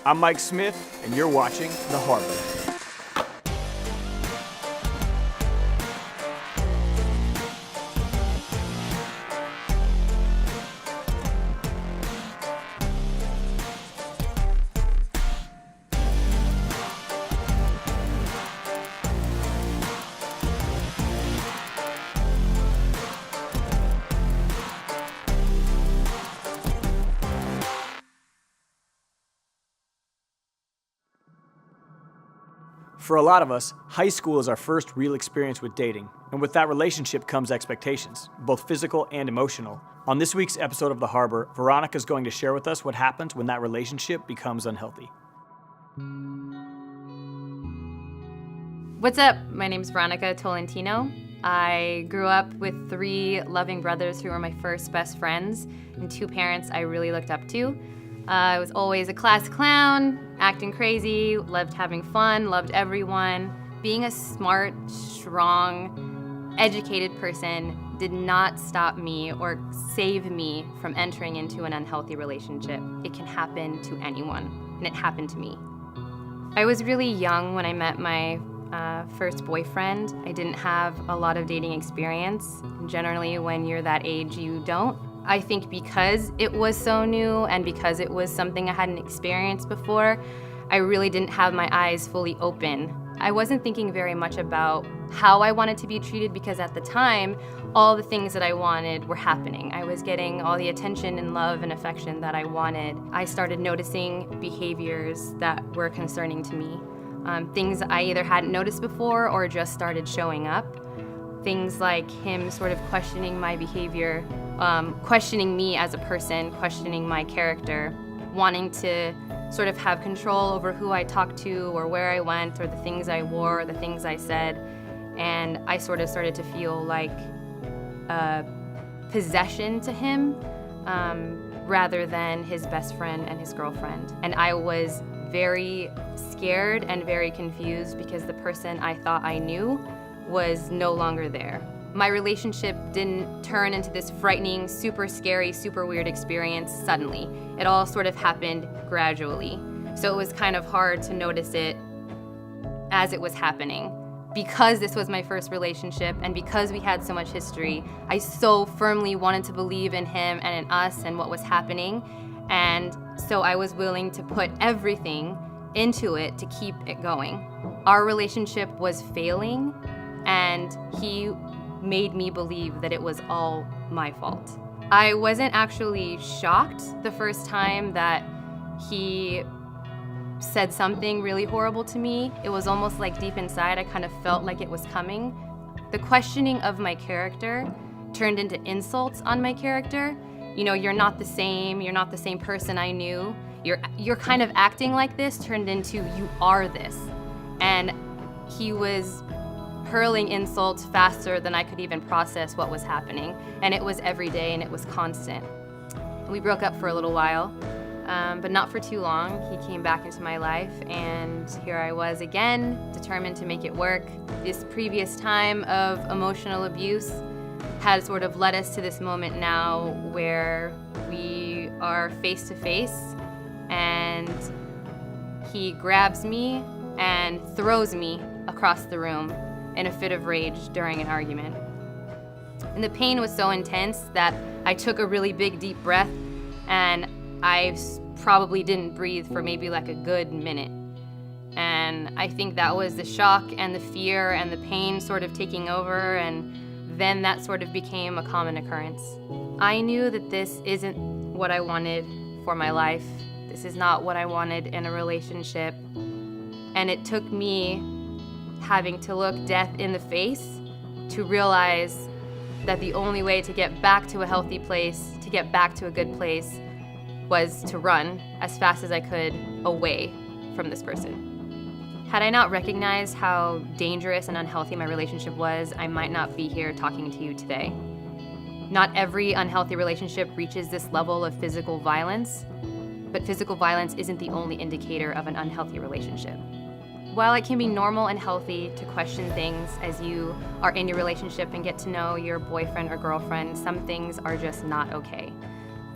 I'm Mike Smith, and you're watching The Harbor. For a lot of us, high school is our first real experience with dating, and with that relationship comes expectations, both physical and emotional. On this week's episode of The Harbor, Veronica is going to share with us what happens when that relationship becomes unhealthy. What's up? My name is Veronica Tolentino. I grew up with 3 loving brothers who were my first best friends and 2 parents I really looked up to. I was always a class clown, acting crazy, loved having fun, loved everyone. Being a smart, strong, educated person did not stop me or save me from entering into an unhealthy relationship. It can happen to anyone, and it happened to me. I was really young when I met my first boyfriend. I didn't have a lot of dating experience. Generally, when you're that age, you don't. I think because it was so new and because it was something I hadn't experienced before, I really didn't have my eyes fully open. I wasn't thinking very much about how I wanted to be treated because at the time, all the things that I wanted were happening. I was getting all the attention and love and affection that I wanted. I started noticing behaviors that were concerning to me. Things I either hadn't noticed before or just started showing up. Things like him sort of questioning my behavior, questioning me as a person, questioning my character, wanting to sort of have control over who I talked to or where I went or the things I wore or the things I said. And I sort of started to feel like a possession to him rather than his best friend and his girlfriend. And I was very scared and very confused because the person I thought I knew was no longer there. My relationship didn't turn into this frightening, super scary, super weird experience suddenly. It all sort of happened gradually. So it was kind of hard to notice it as it was happening. Because this was my first relationship and because we had so much history, I so firmly wanted to believe in him and in us and what was happening. And so I was willing to put everything into it to keep it going. Our relationship was failing, and he made me believe that it was all my fault. I wasn't actually shocked the first time that he said something really horrible to me. It was almost like deep inside I kind of felt like it was coming. The questioning of my character turned into insults on my character. You know, you're not the same person I knew. You're kind of acting like this turned into you are this. And he was hurling insults faster than I could even process what was happening. And it was every day and it was constant. We broke up for a little while, but not for too long. He came back into my life and here I was again, determined to make it work. This previous time of emotional abuse had sort of led us to this moment now where we are face to face and he grabs me and throws me across the room in a fit of rage during an argument. And the pain was so intense that I took a really big deep breath and I probably didn't breathe for maybe like a good minute. And I think that was the shock and the fear and the pain sort of taking over, and then that sort of became a common occurrence. I knew that this isn't what I wanted for my life. This is not what I wanted in a relationship. And it took me having to look death in the face to realize that the only way to get back to a healthy place, to get back to a good place, was to run as fast as I could away from this person. Had I not recognized how dangerous and unhealthy my relationship was, I might not be here talking to you today. Not every unhealthy relationship reaches this level of physical violence, but physical violence isn't the only indicator of an unhealthy relationship. While it can be normal and healthy to question things as you are in your relationship and get to know your boyfriend or girlfriend, some things are just not okay.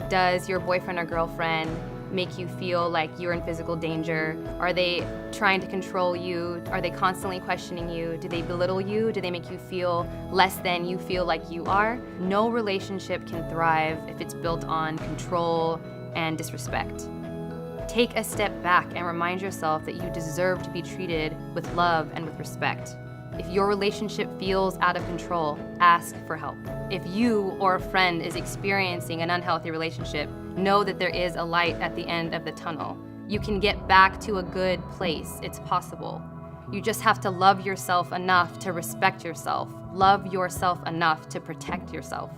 Does your boyfriend or girlfriend make you feel like you're in physical danger? Are they trying to control you? Are they constantly questioning you? Do they belittle you? Do they make you feel less than you feel like you are? No relationship can thrive if it's built on control and disrespect. Take a step back and remind yourself that you deserve to be treated with love and with respect. If your relationship feels out of control, ask for help. If you or a friend is experiencing an unhealthy relationship, know that there is a light at the end of the tunnel. You can get back to a good place. It's possible. You just have to love yourself enough to respect yourself. Love yourself enough to protect yourself.